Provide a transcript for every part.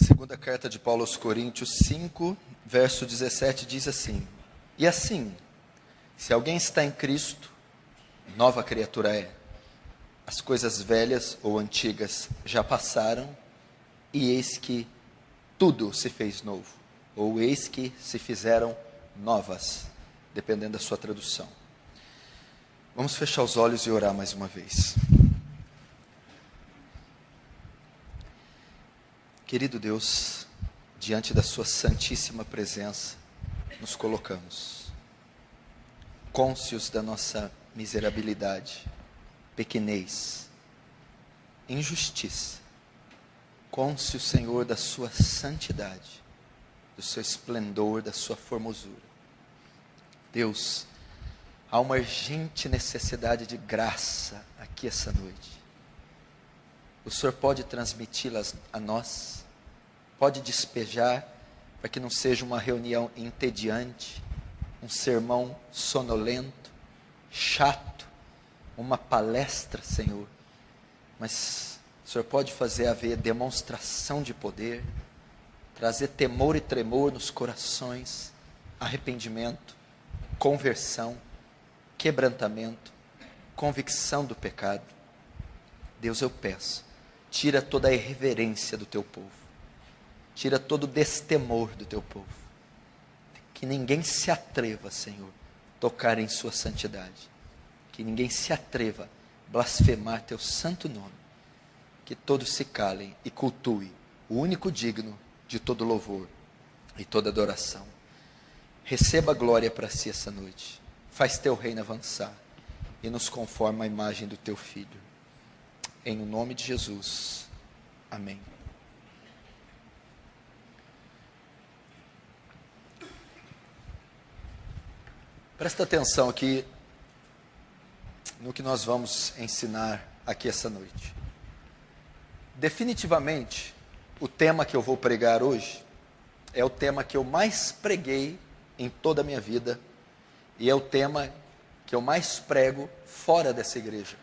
Segunda carta de Paulo aos Coríntios 5, verso 17 diz assim: E assim, se alguém está em Cristo, nova criatura é. As coisas velhas ou antigas já passaram, e eis que tudo se fez novo, ou eis que se fizeram novas, dependendo da sua tradução. Vamos fechar os olhos e orar mais uma vez. Querido Deus, diante da sua santíssima presença, nos colocamos, cônscios da nossa miserabilidade, pequenez, injustiça, cônscios, Senhor, da sua santidade, do seu esplendor, da sua formosura. Deus, há uma urgente necessidade de graça aqui essa noite. O Senhor pode transmiti-las a nós, pode despejar, para que não seja uma reunião entediante, um sermão sonolento, chato, uma palestra, Senhor. Mas o Senhor pode fazer haver demonstração de poder, trazer temor e tremor nos corações, arrependimento, conversão, quebrantamento, convicção do pecado. Deus, eu peço, tira toda a irreverência do teu povo, tira todo o destemor do teu povo, que ninguém se atreva, Senhor, tocar em sua santidade, que ninguém se atreva a blasfemar teu santo nome, que todos se calem e cultuem o único digno de todo louvor e toda adoração. Receba a glória para si essa noite, faz teu reino avançar e nos conforma à imagem do teu Filho. Em nome de Jesus. Amém. Presta atenção aqui no que nós vamos ensinar aqui essa noite. Definitivamente, o tema que eu vou pregar hoje é o tema que eu mais preguei em toda a minha vida e é o tema que eu mais prego fora dessa igreja.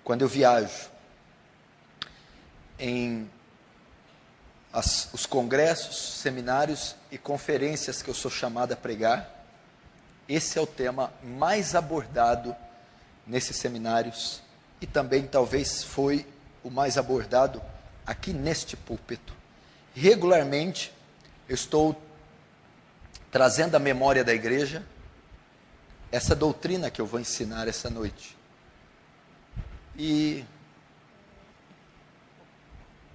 Quando eu viajo em os congressos, seminários e conferências que eu sou chamado a pregar, esse é o tema mais abordado nesses seminários e também talvez foi o mais abordado aqui neste púlpito. Regularmente eu estou trazendo à memória da igreja essa doutrina que eu vou ensinar essa noite. E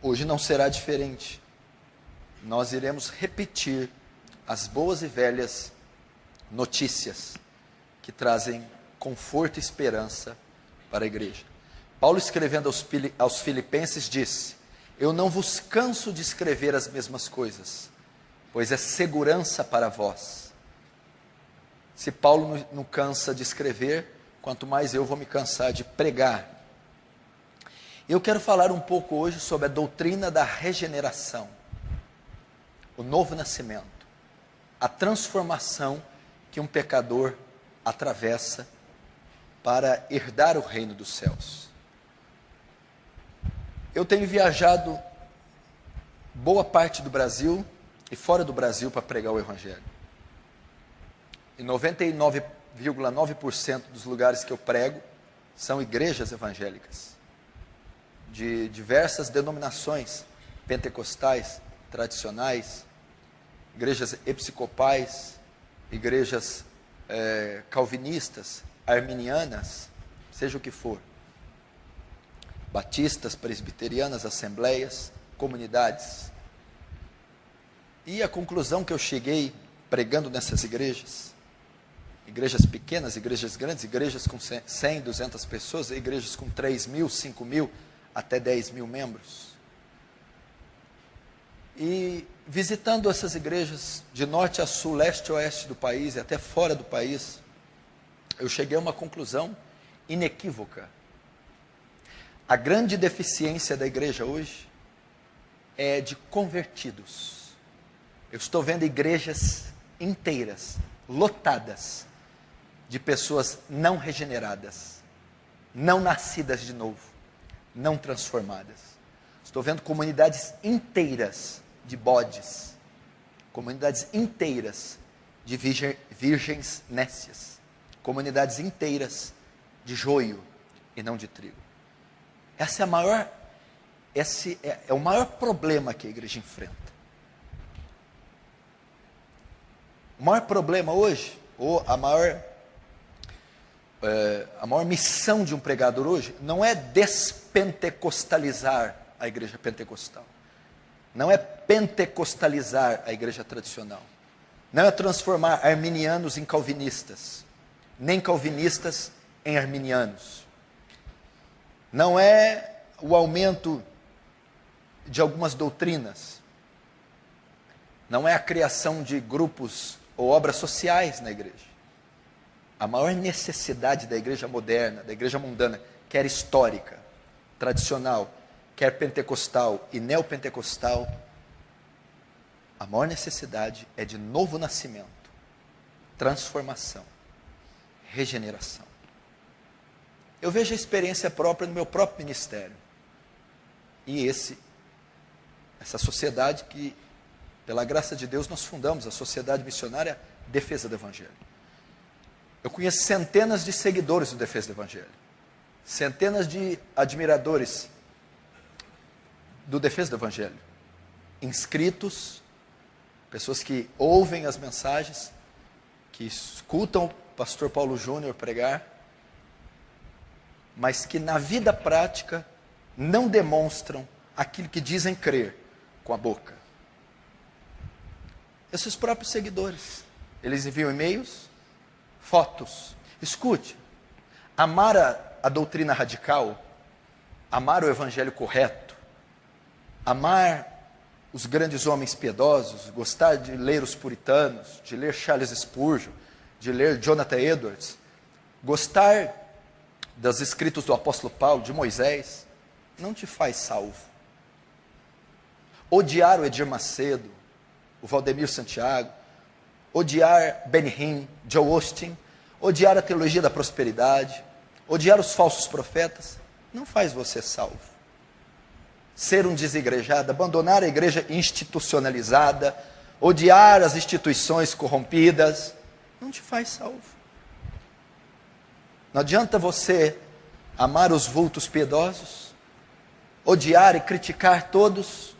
hoje não será diferente. Nós iremos repetir as boas e velhas notícias que trazem conforto e esperança para a igreja. Paulo, escrevendo aos Filipenses, disse: Eu não vos canso de escrever as mesmas coisas, pois é segurança para vós. Se Paulo não cansa de escrever, quanto mais eu vou me cansar de pregar. Eu quero falar um pouco hoje sobre a doutrina da regeneração, o novo nascimento, a transformação que um pecador atravessa para herdar o reino dos céus. Eu tenho viajado boa parte do Brasil e fora do Brasil para pregar o Evangelho. E 99,9% dos lugares que eu prego são igrejas evangélicas, de diversas denominações, pentecostais, tradicionais, igrejas episcopais, igrejas calvinistas, arminianas, seja o que for, batistas, presbiterianas, assembleias, comunidades. E a conclusão que eu cheguei pregando nessas igrejas pequenas, igrejas grandes, igrejas com 100, 200 pessoas, igrejas com 3.000, 5.000, até 10.000 membros. E visitando essas igrejas de norte a sul, leste a oeste do país e até fora do país, eu cheguei a uma conclusão inequívoca. A grande deficiência da igreja hoje é de convertidos. Eu estou vendo igrejas inteiras, lotadas, de pessoas não regeneradas, não nascidas de novo, não transformadas. Estou vendo comunidades inteiras de bodes, comunidades inteiras de virgens nécias, comunidades inteiras de joio e não de trigo. Esse é o maior problema que a igreja enfrenta. O maior problema hoje, ou a maior missão de um pregador hoje, não é despentecostalizar a igreja pentecostal. Não é pentecostalizar a igreja tradicional. Não é transformar arminianos em calvinistas, nem calvinistas em arminianos. Não é o aumento de algumas doutrinas. Não é a criação de grupos ou obras sociais na igreja. A maior necessidade da igreja moderna, da igreja mundana, quer histórica, tradicional, quer pentecostal e neopentecostal, a maior necessidade é de novo nascimento, transformação, regeneração. Eu vejo a experiência própria no meu próprio ministério. E essa sociedade que, pela graça de Deus, nós fundamos, a Sociedade Missionária Defesa do Evangelho. Eu conheço centenas de seguidores do Defesa do Evangelho, centenas de admiradores do Defesa do Evangelho, inscritos, pessoas que ouvem as mensagens, que escutam o pastor Paulo Júnior pregar, mas que na vida prática não demonstram aquilo que dizem crer com a boca. Esses próprios seguidores, eles enviam e-mails, fotos. Escute, amar a doutrina radical, amar o evangelho correto, amar os grandes homens piedosos, gostar de ler os puritanos, de ler Charles Spurgeon, de ler Jonathan Edwards, gostar dos escritos do apóstolo Paulo, de Moisés, não te faz salvo. Odiar o Edir Macedo, o Valdemir Santiago, odiar Benny Hinn, Joe Austin, odiar a teologia da prosperidade, odiar os falsos profetas, não faz você salvo. Ser um desigrejado, abandonar a igreja institucionalizada, odiar as instituições corrompidas, não te faz salvo. Não adianta você amar os vultos piedosos, odiar e criticar todos.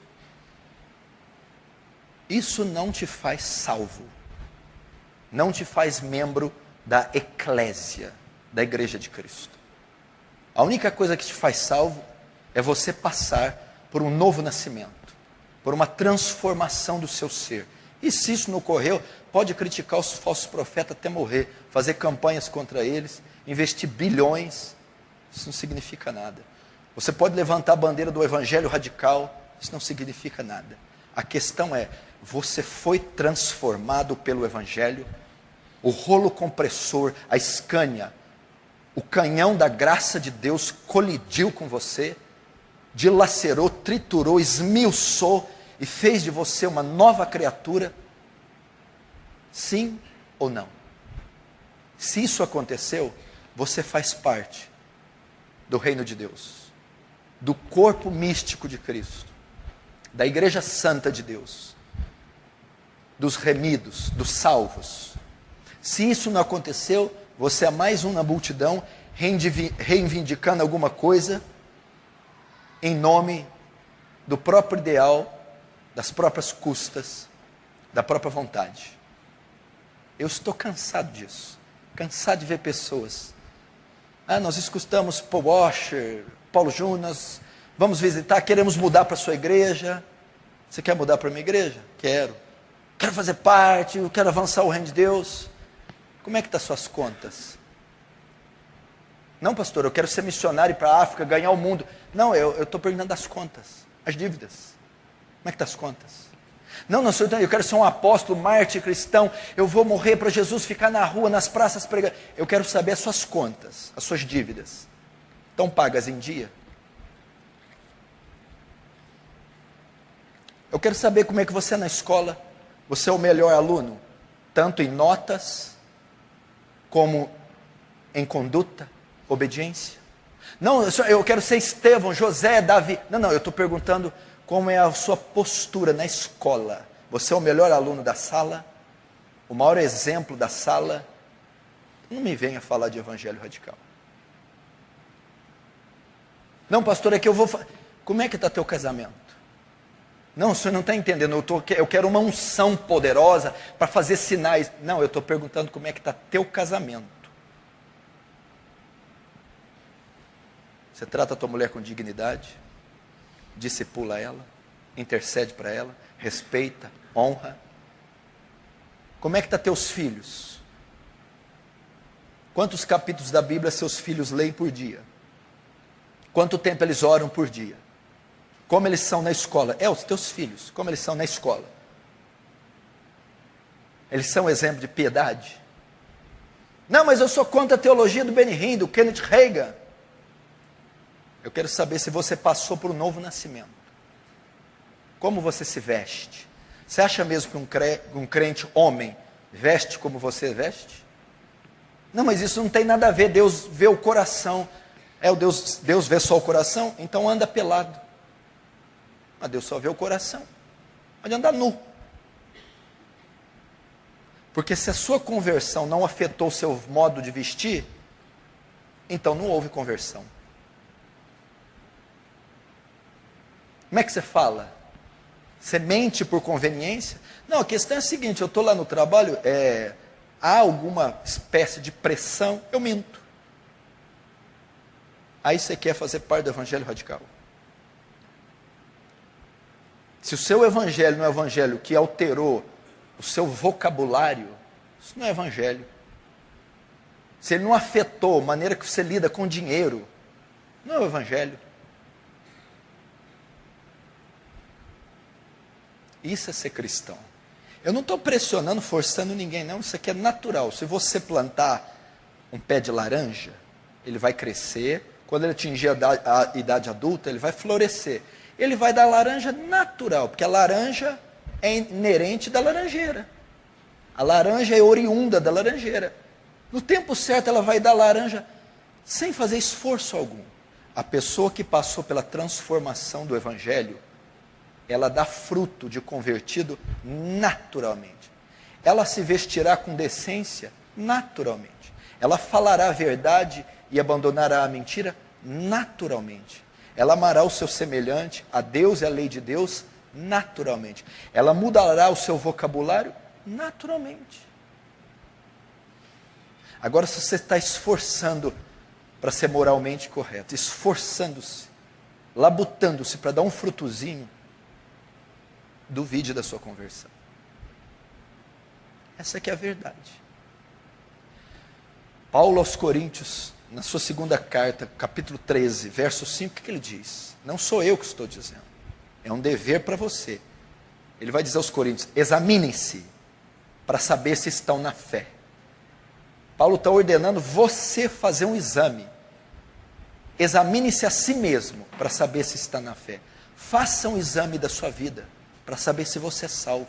Isso não te faz salvo. Não te faz membro da eclésia, da igreja de Cristo. A única coisa que te faz salvo é você passar por um novo nascimento, por uma transformação do seu ser. E se isso não ocorreu, pode criticar os falsos profetas até morrer, fazer campanhas contra eles, investir bilhões, isso não significa nada. Você pode levantar a bandeira do evangelho radical, isso não significa nada. A questão é, você foi transformado pelo evangelho? O rolo compressor, a Scania, o canhão da graça de Deus colidiu com você, dilacerou, triturou, esmiuçou e fez de você uma nova criatura? Sim ou não? Se isso aconteceu, você faz parte do reino de Deus, do corpo místico de Cristo, da igreja santa de Deus, dos remidos, dos salvos. Se isso não aconteceu, você é mais um na multidão, reivindicando alguma coisa, em nome do próprio ideal, das próprias custas, da própria vontade. Eu estou cansado disso, cansado de ver pessoas. Nós escutamos Paul Washer, Paulo Júnior, vamos visitar, queremos mudar para a sua igreja. Você quer mudar para a minha igreja? Quero. Quero fazer parte, eu quero avançar o reino de Deus. Como é que estão as suas contas? Não, pastor, eu quero ser missionário para a África, ganhar o mundo. Não, eu estou perguntando das contas, as dívidas. Como é que estão as contas? Não, eu quero ser um apóstolo, mártir cristão, eu vou morrer para Jesus, ficar na rua, nas praças, pregando. Eu quero saber as suas contas, as suas dívidas. Estão pagas em dia? Eu quero saber como é que você é na escola. Você é o melhor aluno, tanto em notas, como em conduta, obediência. Não, eu quero ser Estevão, José, Davi. Não, eu estou perguntando como é a sua postura na escola. Você é o melhor aluno da sala, o maior exemplo da sala. Não me venha falar de evangelho radical. Não, pastor, é que eu vou... Como é que está teu casamento? Não, o senhor não está entendendo, eu quero uma unção poderosa para fazer sinais. Não, eu estou perguntando como é que está teu casamento. Você trata a tua mulher com dignidade, discipula ela, intercede para ela, respeita, honra. Como é que está teus filhos? Quantos capítulos da Bíblia seus filhos leem por dia? Quanto tempo eles oram por dia? Como eles são na escola? Os teus filhos, como eles são na escola? Eles são exemplo de piedade? Não, mas eu sou contra a teologia do Benny Hinn, do Kenneth Hagin. Eu quero saber se você passou por um novo nascimento. Como você se veste? Você acha mesmo que um crente homem veste como você veste? Não, mas isso não tem nada a ver, Deus vê o coração. Deus vê só o coração, então anda pelado. Mas Deus só vê o coração. Pode andar nu. Porque se a sua conversão não afetou o seu modo de vestir, então não houve conversão. Como é que você fala? Você mente por conveniência? Não, a questão é a seguinte, eu estou lá no trabalho, há alguma espécie de pressão, eu minto. Aí você quer fazer parte do evangelho radical. Se o seu evangelho não é um evangelho que alterou o seu vocabulário, isso não é evangelho. Se ele não afetou a maneira que você lida com dinheiro, não é o evangelho. Isso é ser cristão. Eu não estou pressionando, forçando ninguém, não. Isso aqui é natural. Se você plantar um pé de laranja, ele vai crescer. Quando ele atingir a idade adulta, ele vai florescer. Ele vai dar laranja natural, porque a laranja é inerente da laranjeira. A laranja é oriunda da laranjeira. No tempo certo, ela vai dar laranja sem fazer esforço algum. A pessoa que passou pela transformação do evangelho, ela dá fruto de convertido naturalmente. Ela se vestirá com decência naturalmente. Ela falará a verdade e abandonará a mentira naturalmente. Ela amará o seu semelhante, a Deus e a lei de Deus naturalmente. Ela mudará o seu vocabulário naturalmente. Agora, se você está esforçando para ser moralmente correto, esforçando-se, labutando-se para dar um frutozinho, duvide da sua conversão. Essa aqui é a verdade. Paulo aos Coríntios, na sua segunda carta, capítulo 13, verso 5, o que ele diz? Não sou eu que estou dizendo, é um dever para você. Ele vai dizer aos Coríntios, examinem-se para saber se estão na fé. Paulo está ordenando você fazer um exame. Examine-se a si mesmo para saber se está na fé. Faça um exame da sua vida para saber se você é salvo.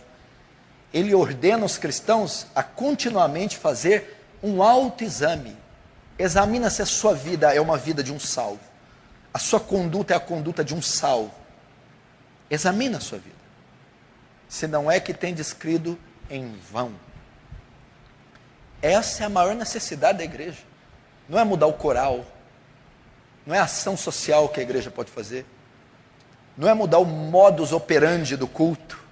Ele ordena os cristãos a continuamente fazer um autoexame. Examina se a sua vida é uma vida de um salvo. A sua conduta é a conduta de um salvo. Examina a sua vida. Se não é que tem descrito em vão. Essa é a maior necessidade da igreja. Não é mudar o coral. Não é a ação social que a igreja pode fazer. Não é mudar o modus operandi do culto.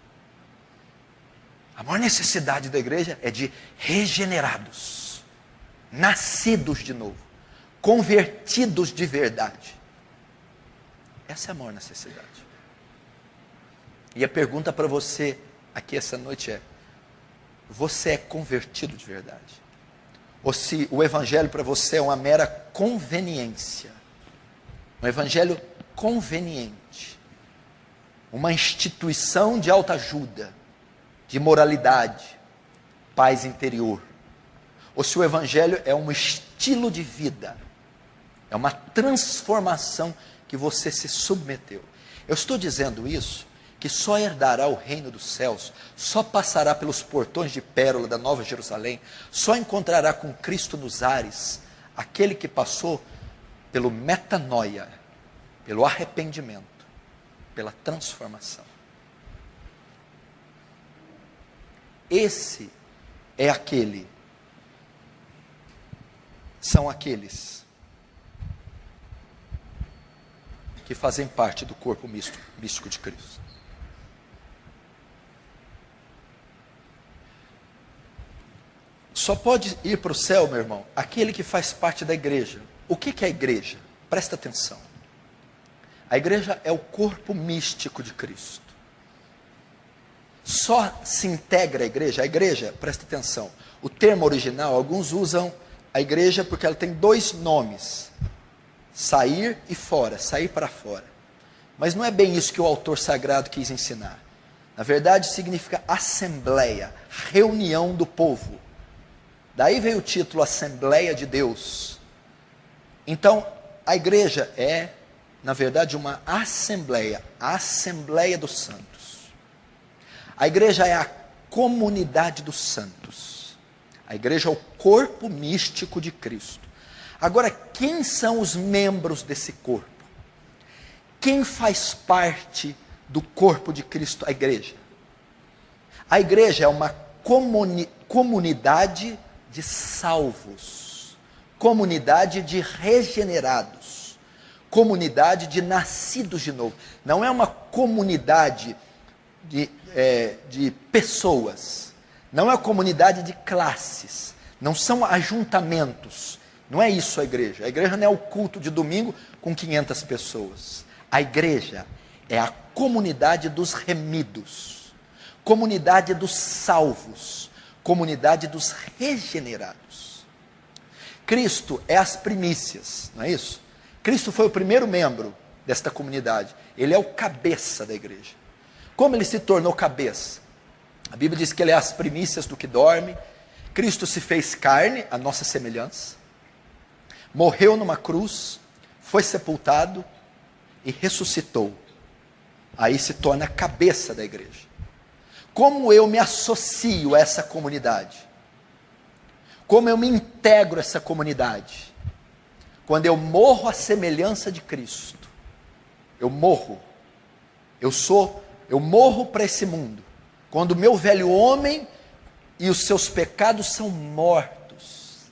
A maior necessidade da igreja é de regenerados, nascidos de novo, convertidos de verdade. Essa é a maior necessidade. E a pergunta para você aqui essa noite é: você é convertido de verdade? Ou se o evangelho para você é uma mera conveniência? Um evangelho conveniente. Uma instituição de autoajuda, de moralidade, paz interior. Ou se o evangelho é um estilo de vida, é uma transformação que você se submeteu. Eu estou dizendo isso, que só herdará o reino dos céus, só passará pelos portões de pérola da Nova Jerusalém, só encontrará com Cristo nos ares, aquele que passou pelo metanoia, pelo arrependimento, pela transformação. Esse é aquele, são aqueles que fazem parte do corpo místico de Cristo. Só pode ir para o céu, meu irmão, aquele que faz parte da igreja. O que é a igreja? Presta atenção. A igreja é o corpo místico de Cristo. Só se integra a igreja, presta atenção. O termo original, alguns usam a igreja porque ela tem dois nomes. Sair e fora, sair para fora. Mas não é bem isso que o autor sagrado quis ensinar. Na verdade significa assembleia, reunião do povo. Daí veio o título Assembleia de Deus. Então, a igreja é, na verdade, uma assembleia, a Assembleia dos Santos. A igreja é a comunidade dos santos. A igreja é o corpo místico de Cristo. Agora, quem são os membros desse corpo? Quem faz parte do corpo de Cristo, a igreja? A igreja é uma comunidade de salvos, comunidade de regenerados, comunidade de nascidos de novo. Não é uma comunidade de pessoas, não é uma comunidade de classes, não são ajuntamentos, não é isso a igreja. A igreja não é o culto de domingo com 500 pessoas. A igreja é a comunidade dos remidos, comunidade dos salvos, comunidade dos regenerados. Cristo é as primícias, não é isso? Cristo foi o primeiro membro desta comunidade. Ele é o cabeça da igreja. Como ele se tornou cabeça? A Bíblia diz que ele é as primícias do que dorme. Cristo se fez carne, a nossa semelhança. Morreu numa cruz, foi sepultado e ressuscitou. Aí se torna a cabeça da igreja. Como eu me associo a essa comunidade? Como eu me integro a essa comunidade? Quando eu morro à semelhança de Cristo. Eu morro. Eu morro para esse mundo. Quando o meu velho homem e os seus pecados são mortos.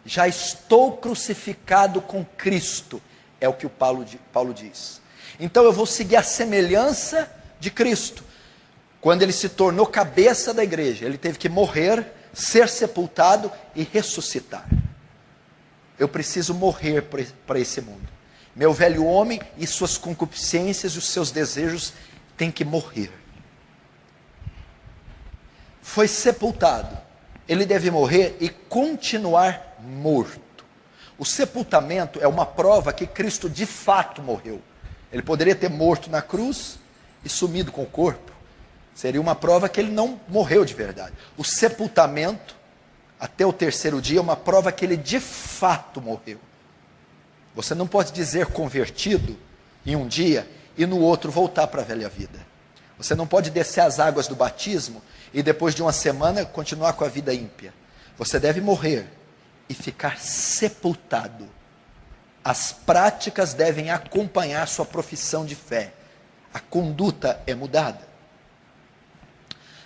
Já estou crucificado com Cristo. É o que o Paulo diz. Então eu vou seguir a semelhança de Cristo. Quando ele se tornou cabeça da igreja, ele teve que morrer, ser sepultado e ressuscitar. Eu preciso morrer para esse mundo. Meu velho homem e suas concupiscências e os seus desejos têm que morrer. Foi sepultado. Ele deve morrer e continuar morto. O sepultamento é uma prova que Cristo de fato morreu. Ele poderia ter morto na cruz e sumido com o corpo. Seria uma prova que ele não morreu de verdade. O sepultamento, até o terceiro dia, é uma prova que ele de fato morreu. Você não pode dizer convertido em um dia e no outro voltar para a velha vida. Você não pode descer as águas do batismo e depois de uma semana continuar com a vida ímpia. Você deve morrer e ficar sepultado. As práticas devem acompanhar sua profissão de fé. A conduta é mudada.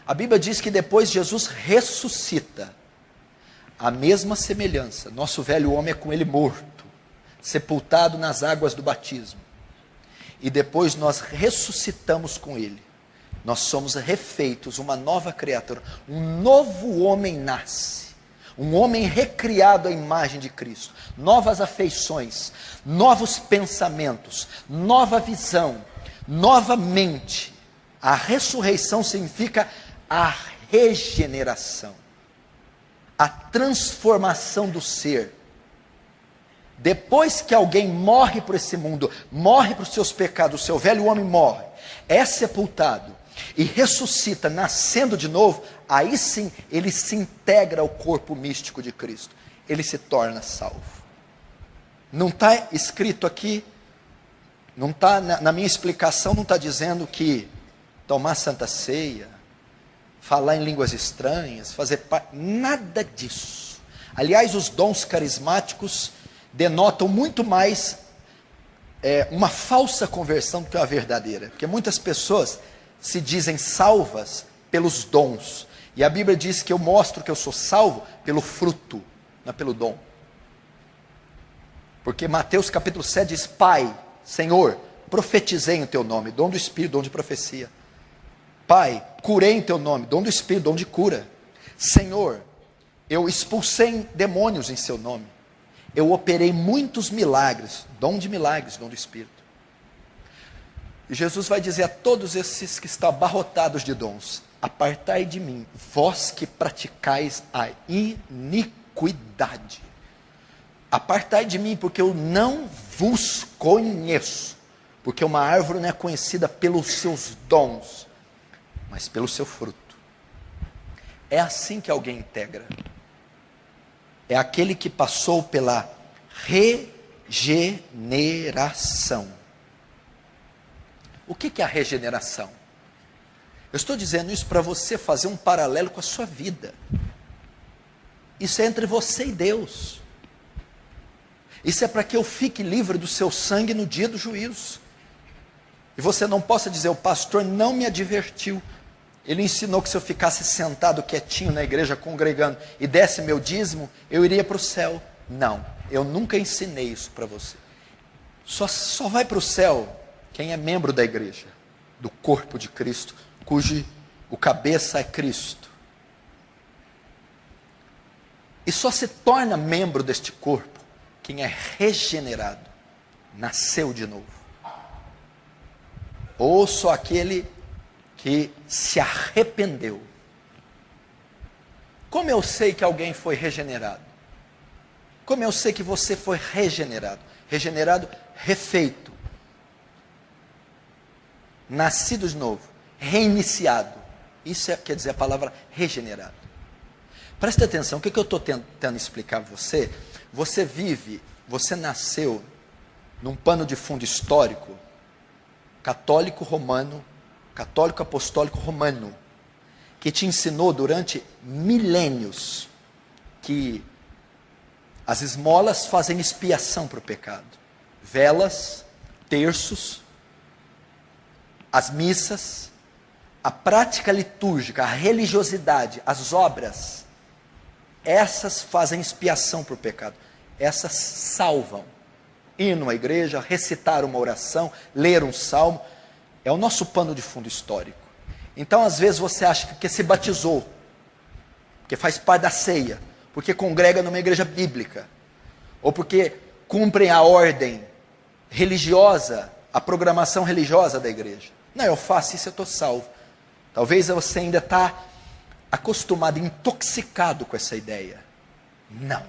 A Bíblia diz que depois Jesus ressuscita. A mesma semelhança. Nosso velho homem é com ele morto, sepultado nas águas do batismo. E depois nós ressuscitamos com ele. Nós somos refeitos, uma nova criatura. Um novo homem nasce. Um homem recriado à imagem de Cristo. Novas afeições, novos pensamentos, nova visão, nova mente. A ressurreição significa a regeneração, a transformação do ser. Depois que alguém morre por esse mundo, morre por seus pecados, o seu velho homem morre, é sepultado e ressuscita, nascendo de novo, aí sim ele se integra ao corpo místico de Cristo. Ele se torna salvo. Não está escrito aqui, não está na minha explicação, não está dizendo que tomar Santa Ceia, falar em línguas estranhas, fazer parte, nada disso. Aliás, os dons carismáticos denotam muito mais uma falsa conversão do que uma verdadeira. Porque muitas pessoas se dizem salvas pelos dons. E a Bíblia diz que eu mostro que eu sou salvo pelo fruto, não é pelo dom. Porque Mateus capítulo 7 diz: Pai, Senhor, profetizei em teu nome, dom do Espírito, dom de profecia. Pai, curei em teu nome, dom do Espírito, dom de cura. Senhor, eu expulsei demônios em seu nome. Eu operei muitos milagres, dom de milagres, dom do Espírito. E Jesus vai dizer a todos esses que estão abarrotados de dons: apartai de mim, vós que praticais a iniquidade. Apartai de mim, porque eu não vos conheço. Porque uma árvore não é conhecida pelos seus dons, mas pelo seu fruto. É assim que alguém integra. É aquele que passou pela regeneração. O que é a regeneração? Eu estou dizendo isso para você fazer um paralelo com a sua vida. Isso é entre você e Deus. Isso é para que eu fique livre do seu sangue no dia do juízo. E você não possa dizer: o pastor não me advertiu. Ele ensinou que se eu ficasse sentado quietinho na igreja congregando e desse meu dízimo, eu iria para o céu. Não, eu nunca ensinei isso para você. Só vai para o céu quem é membro da igreja, do corpo de Cristo, cujo o cabeça é Cristo. E só se torna membro deste corpo quem é regenerado, nasceu de novo. Ou só aquele que se arrependeu. Como eu sei que alguém foi regenerado? Como eu sei que você foi regenerado? Regenerado, refeito. Nascido de novo, reiniciado. Isso quer dizer a palavra regenerado. Preste atenção, o que eu estou tentando explicar para você? Você nasceu num pano de fundo histórico, católico romano, católico apostólico romano, que te ensinou durante milênios que as esmolas fazem expiação para o pecado. Velas, terços, as missas, a prática litúrgica, a religiosidade, as obras, essas fazem expiação para o pecado. Essas salvam. Ir numa igreja, recitar uma oração, ler um salmo, é o nosso pano de fundo histórico. Então, às vezes, você acha que porque se batizou, porque faz parte da ceia, porque congrega numa igreja bíblica, ou porque cumprem a ordem religiosa, a programação religiosa da igreja. Não, eu faço isso, eu estou salvo. Talvez você ainda está acostumado, intoxicado com essa ideia. Não.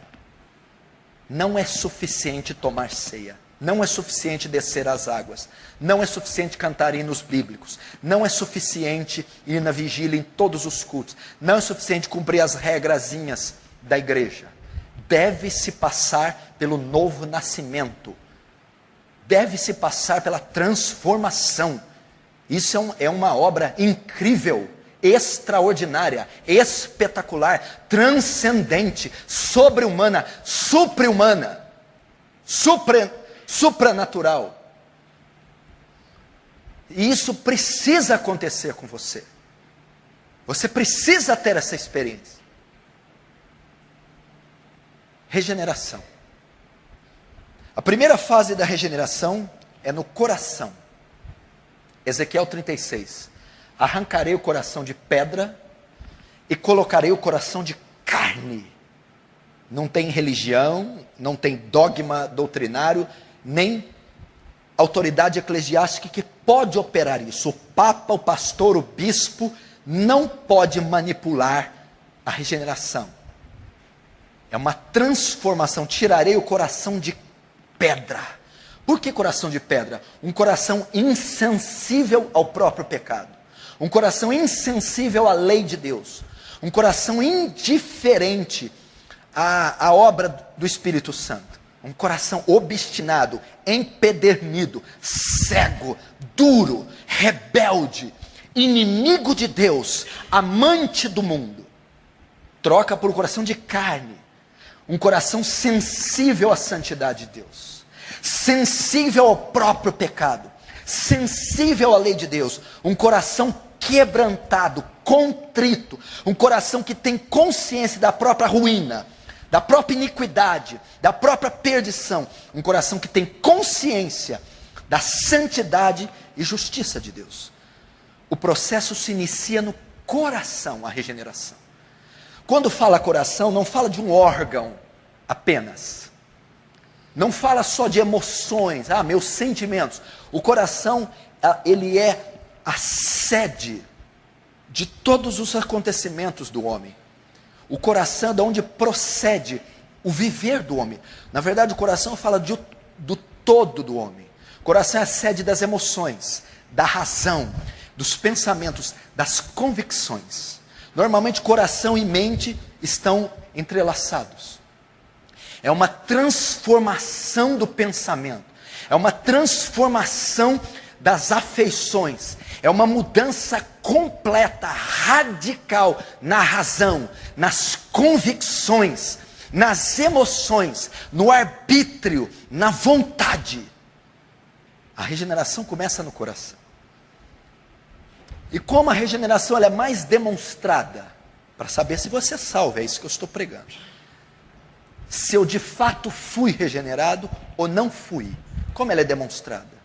Não é suficiente tomar ceia. Não é suficiente descer as águas. Não é suficiente cantar hinos bíblicos. Não é suficiente ir na vigília em todos os cultos. Não é suficiente cumprir as regrazinhas da igreja. Deve-se passar pelo novo nascimento. Deve-se passar pela transformação. Isso é uma obra incrível, extraordinária, espetacular, transcendente, sobre-humana, supra-humana, supranatural. E isso precisa acontecer com você. Você precisa ter essa experiência. Regeneração. A primeira fase da regeneração é no coração. Ezequiel 36. Arrancarei o coração de pedra e colocarei o coração de carne. Não tem religião, não tem dogma doutrinário, nem autoridade eclesiástica que pode operar isso. O papa, o pastor, o bispo não pode manipular a regeneração. É uma transformação. Tirarei o coração de pedra. Por que coração de pedra? Um coração insensível ao próprio pecado. Um coração insensível à lei de Deus. Um coração indiferente à obra do Espírito Santo. Um coração obstinado, empedernido, cego, duro, rebelde, inimigo de Deus, amante do mundo. Troca por um coração de carne. Um coração sensível à santidade de Deus. sensível ao próprio pecado, sensível à lei de Deus, um coração quebrantado, contrito, um coração que tem consciência da própria ruína, da própria iniquidade, da própria perdição, um coração que tem consciência da santidade e justiça de Deus. O processo se inicia no coração, a regeneração. Quando fala coração, não fala de um órgão apenas. Não fala só de emoções, meus sentimentos. O coração, ele é a sede de todos os acontecimentos do homem. O coração é de onde procede o viver do homem. Na verdade, o coração fala do todo do homem. O coração é a sede das emoções, da razão, dos pensamentos, das convicções. Normalmente, coração e mente estão entrelaçados. É uma transformação do pensamento. É uma transformação das afeições. É uma mudança completa, radical na razão, nas convicções, nas emoções, no arbítrio, na vontade. A regeneração começa no coração. E como a regeneração ela é mais demonstrada, para saber se você é salvo, é isso que eu estou pregando. Se eu de fato fui regenerado ou não fui. Como ela é demonstrada?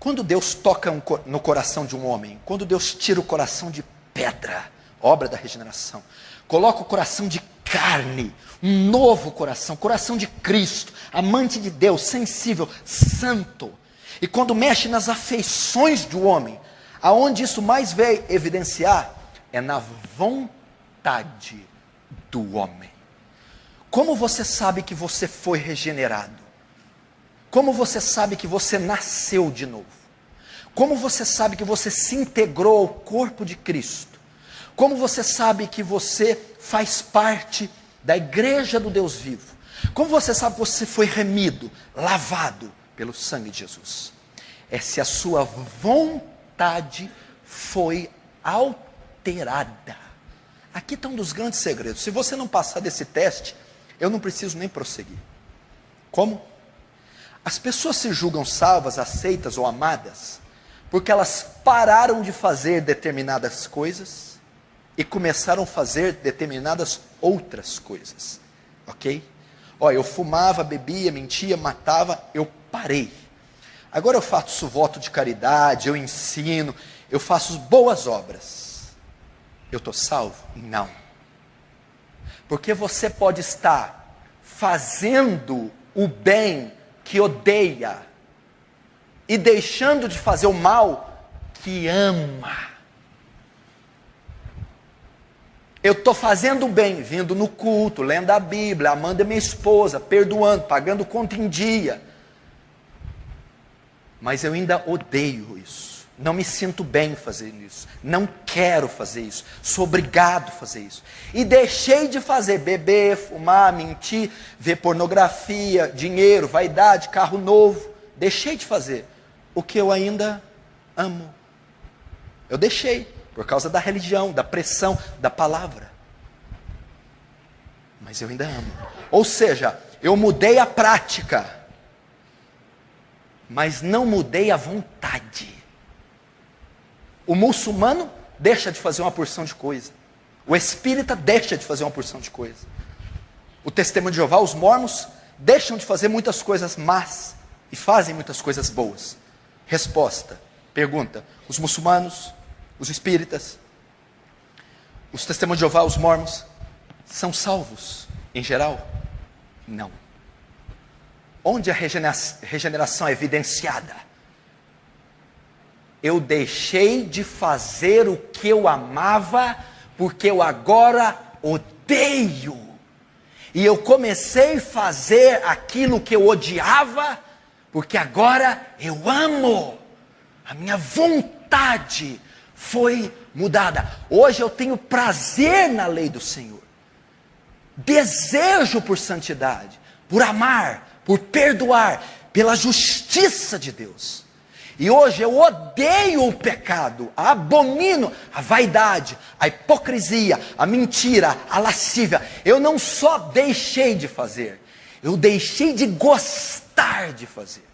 Quando Deus toca no coração de um homem, quando Deus tira o coração de pedra, obra da regeneração, coloca o coração de carne, um novo coração, coração de Cristo, amante de Deus, sensível, santo. E quando mexe nas afeições do homem, aonde isso mais veio evidenciar, é na vontade do homem. Como você sabe que você foi regenerado? Como você sabe que você nasceu de novo? Como você sabe que você se integrou ao corpo de Cristo? Como você sabe que você faz parte da igreja do Deus vivo? Como você sabe que você foi remido, lavado pelo sangue de Jesus? É se a sua vontade foi alterada. Aqui está um dos grandes segredos. Se você não passar desse teste, eu não preciso nem prosseguir. Como? As pessoas se julgam salvas, aceitas ou amadas porque elas pararam de fazer determinadas coisas e começaram a fazer determinadas outras coisas. Ok? Eu fumava, bebia, mentia, matava, eu parei. Agora eu faço voto de caridade, eu ensino, eu faço boas obras. Eu estou salvo? Não. Porque você pode estar fazendo o bem que odeia e deixando de fazer o mal que ama. Eu estou fazendo o bem, vindo no culto, lendo a Bíblia, amando a minha esposa, perdoando, pagando conta em dia. Mas eu ainda odeio isso. Não me sinto bem fazendo isso. Não quero fazer isso. Sou obrigado a fazer isso. E deixei de fazer, beber, fumar, mentir, ver pornografia, dinheiro, vaidade, carro novo. Deixei de fazer o que eu ainda amo. Eu deixei, por causa da religião, da pressão, da palavra. Mas eu ainda amo. Ou seja, eu mudei a prática, mas não mudei a vontade. O muçulmano deixa de fazer uma porção de coisa. O espírita deixa de fazer uma porção de coisa. O testemunho de Jeová, os mormons, deixam de fazer muitas coisas más e fazem muitas coisas boas. Resposta, pergunta, os muçulmanos, os espíritas, os testemunhos de Jeová, os mormons, são salvos em geral? Não. Onde a regeneração é evidenciada? Eu deixei de fazer o que eu amava, porque eu agora odeio. E eu comecei a fazer aquilo que eu odiava, porque agora eu amo. A minha vontade foi mudada. Hoje eu tenho prazer na lei do Senhor. Desejo por santidade, por amar, por perdoar, pela justiça de Deus. E hoje eu odeio o pecado, abomino a vaidade, a hipocrisia, a mentira, a lascívia. Eu não só deixei de fazer, Eu deixei de gostar de fazer.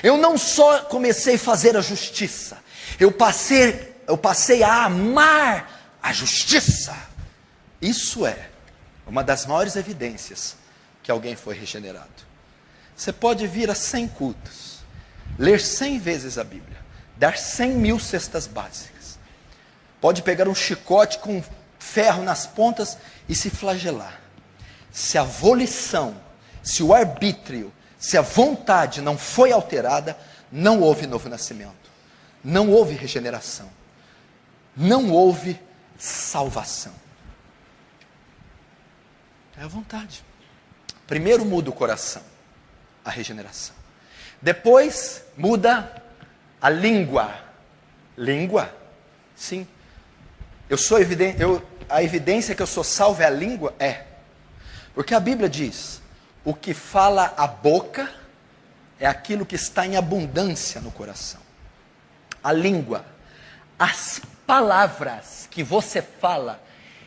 Eu não só comecei a fazer a justiça, eu passei a amar a justiça. Isso é uma das maiores evidências que alguém foi regenerado. Você pode vir a 100 cultos, ler 100 vezes a Bíblia, dar 100.000 cestas básicas. Pode pegar um chicote com ferro nas pontas e se flagelar. Se a volição, se o arbítrio, se a vontade não foi alterada, não houve novo nascimento, não houve regeneração, não houve salvação. É a vontade. Primeiro muda o coração, a regeneração. Depois muda a língua. Língua? Sim. A evidência que eu sou salvo é a língua? É. Porque a Bíblia diz, o que fala a boca é aquilo que está em abundância no coração. A língua, as palavras que você fala,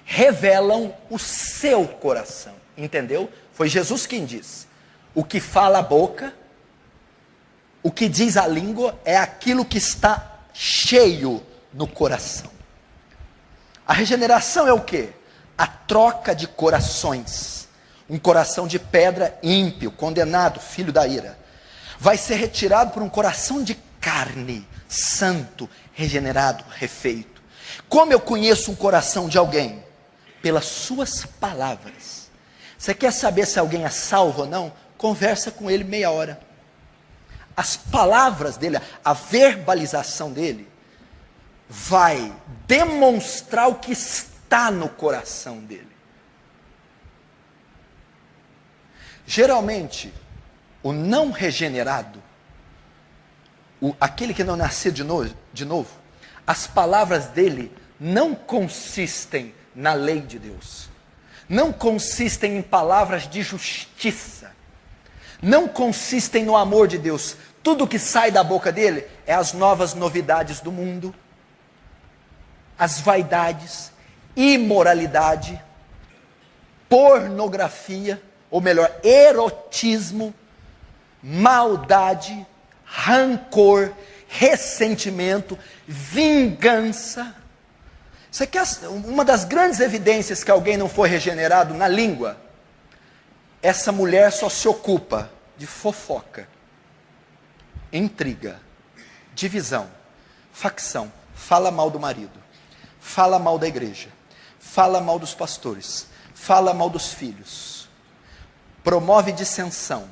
revelam o seu coração. Entendeu? Foi Jesus quem disse. O que fala a boca, o que diz a língua, é aquilo que está cheio no coração. A regeneração é o quê? A troca de corações. Um coração de pedra ímpio, condenado, filho da ira, vai ser retirado por um coração de carne, santo, regenerado, refeito. Como eu conheço um coração de alguém? Pelas suas palavras. Você quer saber se alguém é salvo ou não? Conversa com ele meia hora. As palavras dele, a verbalização dele, vai demonstrar o que está no coração dele. Geralmente, o não regenerado, aquele que não nasceu de novo, as palavras dele não consistem na lei de Deus, não consistem em palavras de justiça, não consistem no amor de Deus. Tudo que sai da boca dele é as novas novidades do mundo, as vaidades, imoralidade, pornografia, ou melhor, erotismo, maldade, rancor, ressentimento, vingança. Você quer uma das grandes evidências que alguém não foi regenerado na língua? Essa mulher só se ocupa de fofoca, intriga, divisão, facção, fala mal do marido, fala mal da igreja, fala mal dos pastores, fala mal dos filhos, promove dissensão.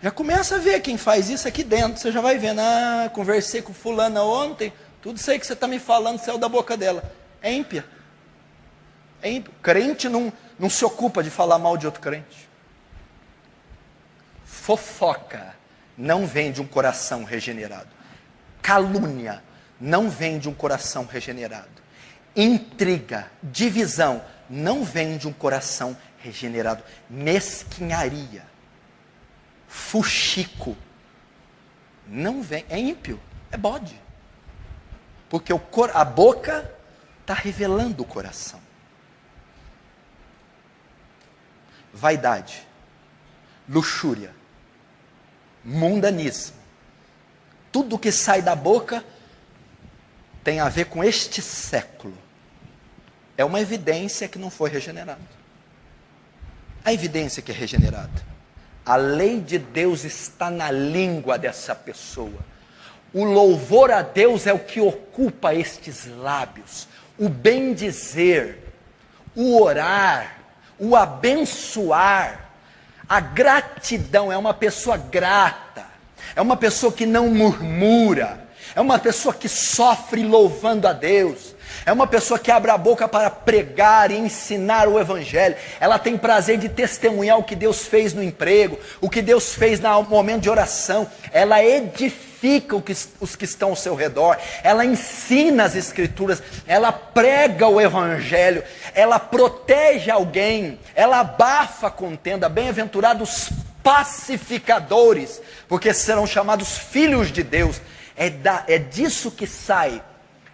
Já começa a ver quem faz isso aqui dentro. Você já vai vendo, conversei com fulana ontem, tudo isso aí que você está me falando saiu da boca dela. É ímpia. É ímpio. Crente não se ocupa de falar mal de outro crente. Fofoca não vem de um coração regenerado. Calúnia não vem de um coração regenerado. Intriga, divisão, não vem de um coração regenerado. Mesquinharia, fuxico, não vem, é ímpio, é bode. Porque a boca está revelando o coração. Vaidade, luxúria, mundanismo, tudo que sai da boca tem a ver com este século. É uma evidência que não foi regenerado. A evidência que é regenerada. A lei de Deus está na língua dessa pessoa. O louvor a Deus é o que ocupa estes lábios. O bendizer, o orar, o abençoar. A gratidão, é uma pessoa grata. É uma pessoa que não murmura. É uma pessoa que sofre louvando a Deus. É uma pessoa que abre a boca para pregar e ensinar o evangelho. Ela tem prazer de testemunhar o que Deus fez no emprego, o que Deus fez no momento de oração. Ela edifica os que estão ao seu redor. Ela ensina as escrituras. Ela prega o evangelho. Ela protege alguém. Ela abafa a contenda. Bem-aventurados pacificadores, porque serão chamados filhos de Deus. É disso que sai.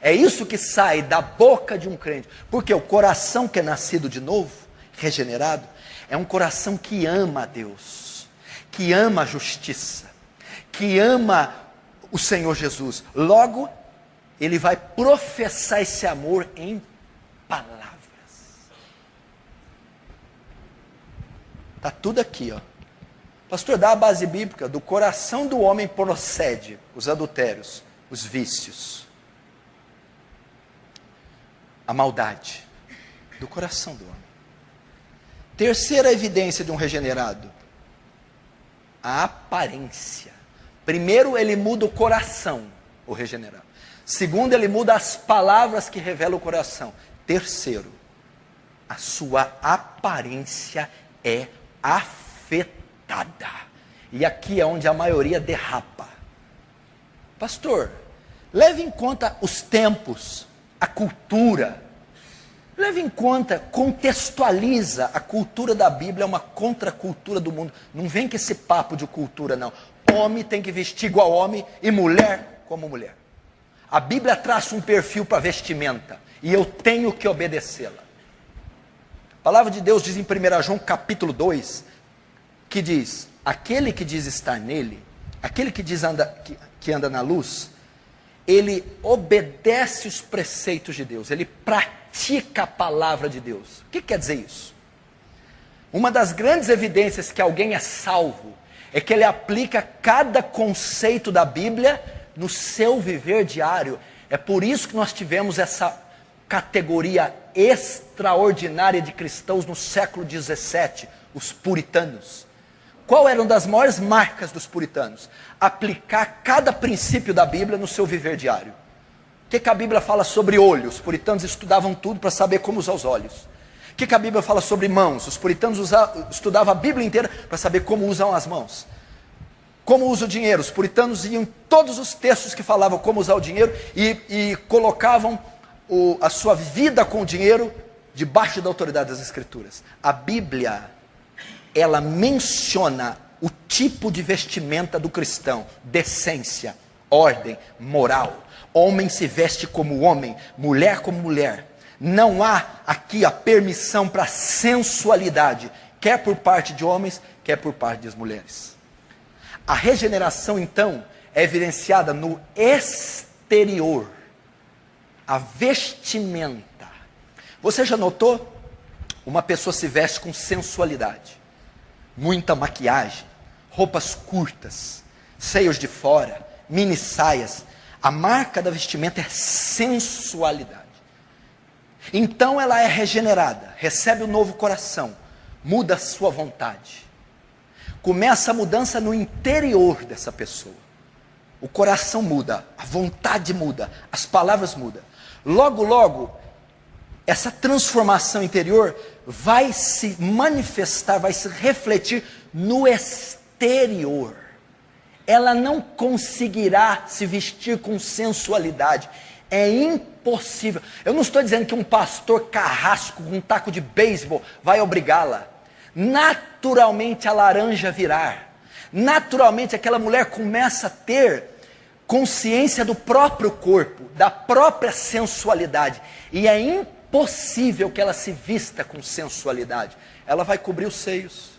É isso que sai da boca de um crente. Porque o coração que é nascido de novo, regenerado é um coração que ama a Deus, que ama a justiça, que ama o Senhor Jesus. Logo, ele vai professar esse amor em palavras. Está tudo aqui, ó. Pastor, dá a base bíblica. Do coração do homem procede os adultérios, os vícios, a maldade. Do coração do homem. Terceira evidência de um regenerado: a aparência. Primeiro, ele muda o coração, o regenerado. Segundo, ele muda as palavras que revelam o coração. Terceiro, a sua aparência é afetada. E aqui é onde a maioria derrapa. Pastor, leve em conta os tempos, a cultura. Leve em conta, contextualiza. A cultura da Bíblia é uma contracultura do mundo. Não vem com esse papo de cultura, não. Homem tem que vestir igual homem e mulher como mulher. A Bíblia traça um perfil para vestimenta e eu tenho que obedecê-la. A palavra de Deus diz em 1 João capítulo 2, que diz: aquele que diz estar nele, aquele que diz que anda na luz, ele obedece os preceitos de Deus, ele pratica a palavra de Deus. O que quer dizer isso? Uma das grandes evidências que alguém é salvo é que ele aplica cada conceito da Bíblia no seu viver diário. É por isso que nós tivemos essa categoria extraordinária de cristãos no século 17, os puritanos. Qual era uma das maiores marcas dos puritanos? Aplicar cada princípio da Bíblia no seu viver diário. O que a Bíblia fala sobre olho? Os puritanos estudavam tudo para saber como usar os olhos. O que a Bíblia fala sobre mãos? Os puritanos estudavam a Bíblia inteira para saber como usam as mãos. Como usa o dinheiro? Os puritanos iam em todos os textos que falavam como usar o dinheiro e colocavam a sua vida com o dinheiro debaixo da autoridade das Escrituras. A Bíblia, ela menciona o tipo de vestimenta do cristão: decência, ordem, moral. Homem se veste como homem, mulher como mulher. Não há aqui a permissão para sensualidade, quer por parte de homens, quer por parte das mulheres. A regeneração, então, é evidenciada no exterior. A vestimenta. Você já notou? Uma pessoa se veste com sensualidade. Muita maquiagem, roupas curtas, seios de fora, mini saias. A marca da vestimenta é sensualidade. Então ela é regenerada, recebe um novo coração, muda a sua vontade. Começa a mudança no interior dessa pessoa. O coração muda, a vontade muda, as palavras mudam. Logo, logo, essa transformação interior vai se manifestar, vai se refletir no exterior. Ela não conseguirá se vestir com sensualidade. É impossível. Eu não estou dizendo que um pastor carrasco com um taco de beisebol vai obrigá-la. Naturalmente a laranja virar. Naturalmente aquela mulher começa a ter consciência do próprio corpo, da própria sensualidade. E é impossível que ela se vista com sensualidade. Ela vai cobrir os seios.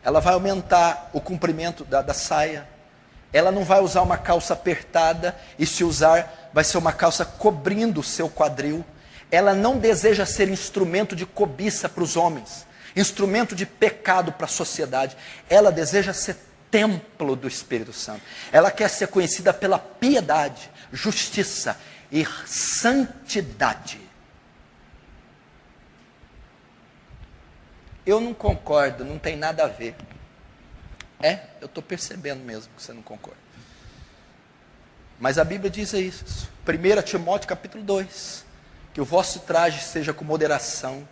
Ela vai aumentar o comprimento da saia. Ela não vai usar uma calça apertada. E se usar, vai ser uma calça cobrindo o seu quadril. Ela não deseja ser instrumento de cobiça para os homens. Instrumento de pecado para a sociedade. Ela deseja ser templo do Espírito Santo. Ela quer ser conhecida pela piedade, justiça e santidade. Eu não concordo, não tem nada a ver. Eu estou percebendo mesmo que você não concorda. Mas a Bíblia diz isso. 1 Timóteo capítulo 2. Que o vosso traje seja com moderação,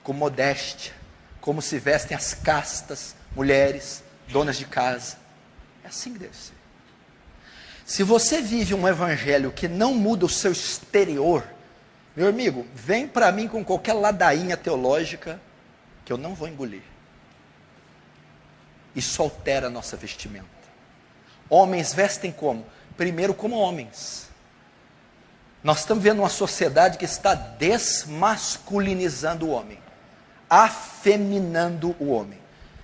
com modéstia, como se vestem as castas mulheres, donas de casa. É assim que deve ser. Se você vive um evangelho que não muda o seu exterior, meu amigo, vem para mim com qualquer ladainha teológica que eu não vou engolir. Isso altera a nossa vestimenta. Homens vestem como? Primeiro como homens. Nós estamos vendo uma sociedade que está desmasculinizando o homem. afeminando o homem.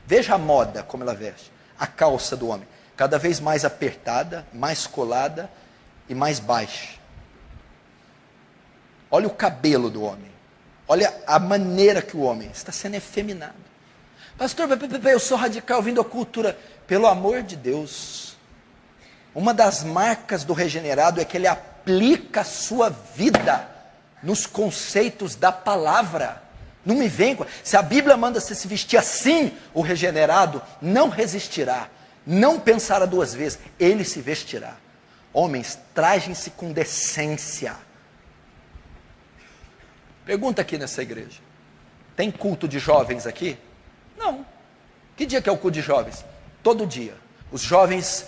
Veja a moda como ela veste. A calça do homem, cada vez mais apertada, mais colada e mais baixa. Olha o cabelo do homem. Olha a maneira que o homem está sendo efeminado. Pastor, eu sou radical vindo à cultura. Pelo amor de Deus. Uma das marcas do regenerado é que ele aplica a sua vida nos conceitos da palavra. Não me vem com... Se a Bíblia manda você se vestir assim, o regenerado não resistirá, não pensará duas vezes, ele se vestirá. Homens, trajem-se com decência. Pergunta aqui nessa igreja: tem culto de jovens aqui? Não. Que dia que é o culto de jovens? Todo dia. Os jovens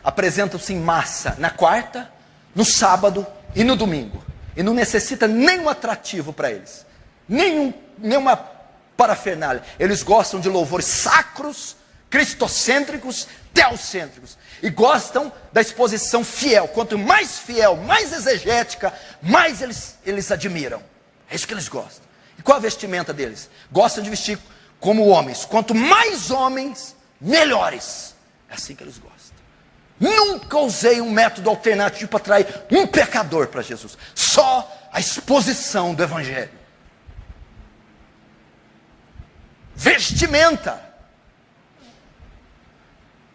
apresentam-se em massa na quarta, no sábado e no domingo. E não necessita nenhum atrativo para eles. Nenhuma parafernália. Eles gostam de louvores sacros, cristocêntricos, teocêntricos. E gostam da exposição fiel. Quanto mais fiel, mais exegética, mais eles admiram. É isso que eles gostam. E qual a vestimenta deles? Gostam de vestir como homens. Quanto mais homens, melhores. É assim que eles gostam. Nunca usei um método alternativo para atrair um pecador para Jesus. Só a exposição do Evangelho. Vestimenta.